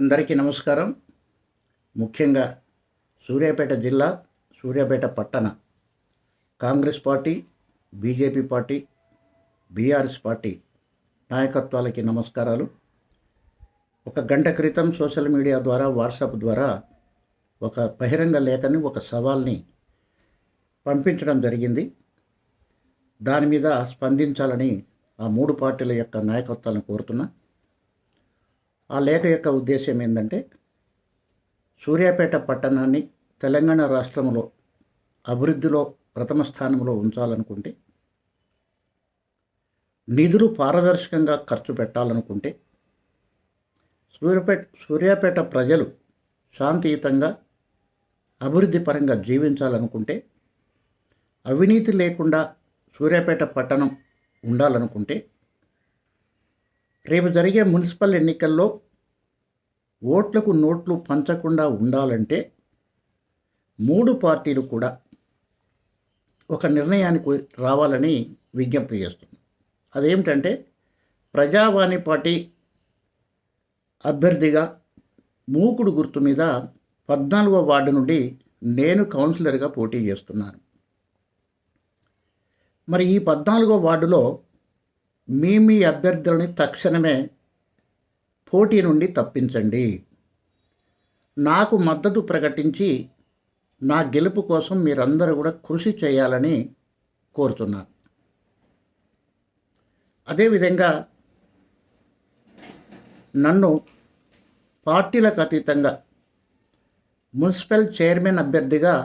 అందరికీ నమస్కారం. ముఖ్యంగా సూర్యాపేట జిల్లా, సూర్యాపేట పట్టణ Congress party, BJP party, BRS party నాయకత్వాలకి నమస్కారాలు. ఒక గంట క్రితం సోషల్ మీడియా ద్వారా, వాట్సాప్ ద్వారా ఒక బహిరంగ లేఖని, ఒక సవాల్ని పంపించడం జరిగింది. దాని మీద స్పందించాలని ఆ మూడు పార్టీల యొక్క నాయకత్వాలను కోరుతున్నా. ఆ లేఖ యొక్క ఉద్దేశం ఏంటంటే, సూర్యాపేట పట్టణాన్ని తెలంగాణ రాష్ట్రంలో అభివృద్ధిలో ప్రథమ స్థానంలో ఉంచాలనుకుంటే, నిధులు పారదర్శకంగా ఖర్చు పెట్టాలనుకుంటే, సూర్యాపేట ప్రజలు శాంతియుతంగా అభివృద్ధి పరంగా జీవించాలనుకుంటే, అవినీతి లేకుండా సూర్యాపేట పట్టణం ఉండాలనుకుంటే, రేపు జరిగే మున్సిపల్ ఎన్నికల్లో ఓట్లకు నోట్లు పంచకుండా ఉండాలంటే మూడు పార్టీలు కూడా ఒక నిర్ణయానికి రావాలని విజ్ఞప్తి చేస్తుంది. అదేమిటంటే, ప్రజావాణి పార్టీ అభ్యర్థిగా మూకుడు గుర్తు మీద 14వ వార్డు నుండి నేను కౌన్సిలర్గా పోటీ చేస్తున్నాను. మరి ఈ 14వ వార్డులో మీ అభ్యర్థులని తక్షణమే పోటీ నుండి తప్పించండి. నాకు మద్దతు ప్రకటించి నా గెలుపు కోసం మీరందరూ కూడా కృషి చేయాలని కోరుతున్నాను. అదేవిధంగా నన్ను పార్టీలకు అతీతంగా మున్సిపల్ చైర్మన్ అభ్యర్థిగా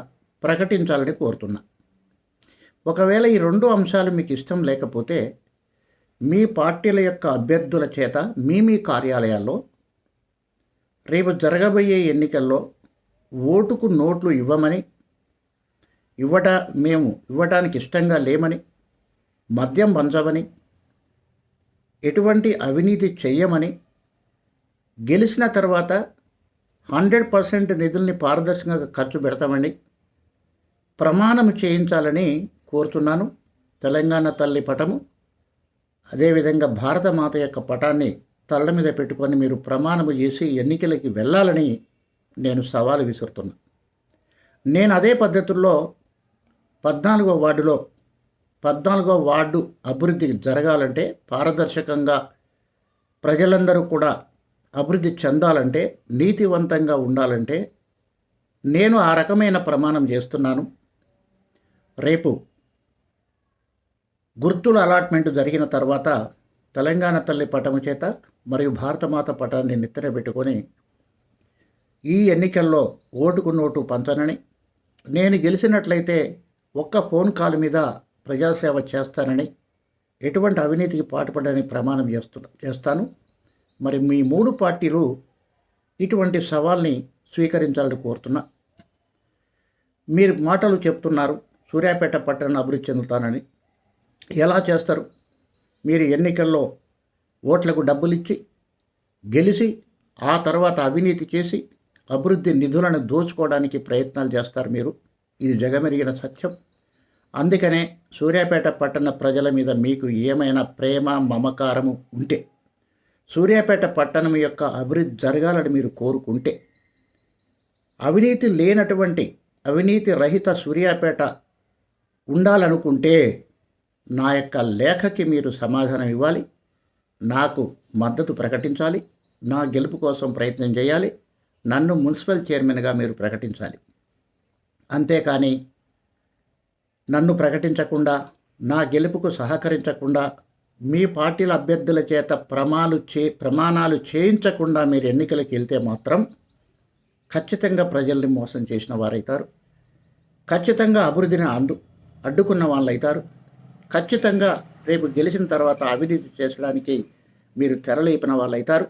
ప్రకటించాలని కోరుతున్నా. ఒకవేళ ఈ రెండు అంశాలు మీకు ఇష్టం లేకపోతే, మీ పార్టీల యొక్క అభ్యర్థుల చేత మీ కార్యాలయాల్లో రేపు జరగబోయే ఎన్నికల్లో ఓటుకు నోట్లు ఇవ్వమని, మేము ఇవ్వటానికి ఇష్టంగా లేమని, మద్యం పంచమని, ఎటువంటి అవినీతి చెయ్యమని, గెలిచిన తర్వాత 100% నిధుల్ని పారదర్శకంగా ఖర్చు పెడతామని ప్రమాణం చేయించాలని కోరుతున్నాను. తెలంగాణ తల్లి పటము, అదేవిధంగా భారతమాత యొక్క పటాన్ని తల్ల మీద పెట్టుకొని మీరు ప్రమాణము చేసి ఎన్నికలకి వెళ్ళాలని నేను సవాలు విసురుతున్నా. నేను అదే పద్ధతుల్లో 14వ వార్డులో 14వ వార్డు అభివృద్ధి జరగాలంటే, పారదర్శకంగా ప్రజలందరూ కూడా అభివృద్ధి చెందాలంటే, నీతివంతంగా ఉండాలంటే నేను ఆ రకమైన ప్రమాణం చేస్తున్నాను. రేపు గుర్తుల అలాట్మెంట్ జరిగిన తర్వాత తెలంగాణ తల్లి పటము చేత మరియు భారతమాత పటాన్ని నెత్తిన పెట్టుకొని ఈ ఎన్నికల్లో ఓటుకు నోటు పంచనని, నేను గెలిచినట్లయితే ఒక్క ఫోన్ కాల్ మీద ప్రజాసేవ చేస్తానని, ఎటువంటి అవినీతికి పాటుపడని ప్రమాణం చేస్తాను. మరి మీ మూడు పార్టీలు ఇటువంటి సవాల్ని స్వీకరించాలని కోరుతున్నా. మీరు మాటలు చెప్తున్నారు సూర్యాపేట పట్టణం అభివృద్ధి చెందుతానని. ఎలా చేస్తారు? మీరు ఎన్నికల్లో ఓట్లకు డబ్బులు ఇచ్చి గెలిచి ఆ తర్వాత అవినీతి చేసి అభివృద్ధి నిధులను దోచుకోవడానికి ప్రయత్నాలు చేస్తారు మీరు. ఇది జగమెరిగిన సత్యం. అందుకనే సూర్యాపేట పట్టణ ప్రజల మీద మీకు ఏమైనా ప్రేమ, మమకారము ఉంటే, సూర్యాపేట పట్టణం యొక్క అభివృద్ధి జరగాలని మీరు కోరుకుంటే, అవినీతి లేనటువంటి, అవినీతి రహిత సూర్యాపేట ఉండాలనుకుంటే నా యొక్క లేఖకి మీరు సమాధానం ఇవ్వాలి, నాకు మద్దతు ప్రకటించాలి, నా గెలుపు కోసం ప్రయత్నం చేయాలి, నన్ను మున్సిపల్ చైర్మన్గా మీరు ప్రకటించాలి. అంతేకాని నన్ను ప్రకటించకుండా, నా గెలుపుకు సహకరించకుండా, మీ పార్టీల అభ్యర్థుల చేత ప్రమాణాలు చేయించకుండా మీరు ఎన్నికలకు వెళ్తే మాత్రం ఖచ్చితంగా ప్రజల్ని మోసం చేసిన వారవుతారు. ఖచ్చితంగా అభివృద్ధిని అడ్డుకున్న వాళ్ళు అవుతారు. ఖచ్చితంగా రేపు గెలిచిన తర్వాత అవినీతి చేసడానికి మీరు తెరలేపిన వాళ్ళు అవుతారు.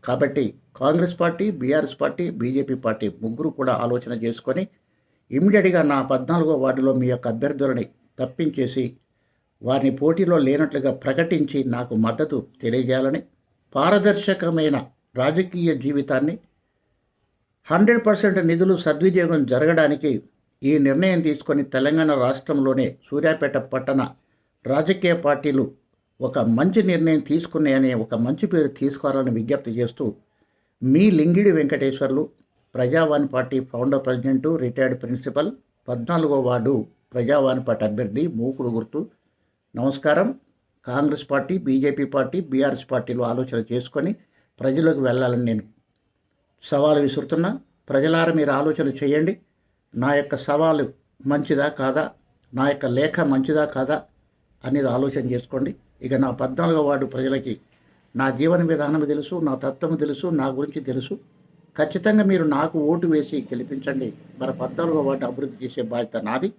కాబట్టి Congress party, BRS party, BJP party ముగ్గురు కూడా ఆలోచన చేసుకొని ఇమ్మీడియట్గా నా 14వ వార్డులో మీ యొక్క అభ్యర్థులని తప్పించేసి వారిని పోటీలో లేనట్లుగా ప్రకటించి నాకు మద్దతు తెలియజేయాలని, పారదర్శకమైన రాజకీయ జీవితాన్ని 100% నిధులు సద్వినియోగం జరగడానికి ఈ నిర్ణయం తీసుకొని తెలంగాణ రాష్ట్రంలోనే సూర్యాపేట పట్టణ రాజకీయ పార్టీలు ఒక మంచి నిర్ణయం తీసుకున్నాయని, ఒక మంచి పేరు తీసుకోవాలని విజ్ఞప్తి చేస్తూ మీ Lingidi Venkateswarlu, Prajavani party founder president, retired principal, 14వ వార్డు ప్రజావాణి పార్టీ అభ్యర్థి, మూకుడు గుర్తు. నమస్కారం. Congress party, BJP party, BRS పార్టీలు ఆలోచన చేసుకొని ప్రజలకు వెళ్ళాలని నేను సవాలు విసురుతున్నా. ప్రజలారా మీరు ఆలోచన చేయండి. నా యొక్క సవాలు మంచిదా కాదా, నా యొక్క లేఖ మంచిదా కాదా అనేది ఆలోచన చేసుకోండి. ఇక నా 14వ వార్డు ప్రజలకి నా జీవన విధానం తెలుసు, నా తత్వం తెలుసు, నా గురించి తెలుసు. ఖచ్చితంగా మీరు నాకు ఓటు వేసి గెలిపించండి. మరి 14వ వార్డు అభివృద్ధి చేసే బాధ్యత నాది.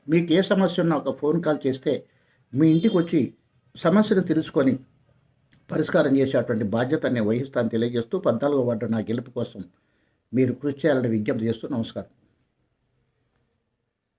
మీకు ఏ సమస్య ఉన్నా ఒక ఫోన్ కాల్ చేస్తే మీ ఇంటికి వచ్చి సమస్యను తెలుసుకొని పరిష్కారం చేసేటువంటి బాధ్యత నేను వహిస్తాను తెలియజేస్తూ 14వ వార్డు నా గెలుపు కోసం మీరు కృషి చేయాలని విజ్ఞప్తి చేస్తూ నమస్కారం.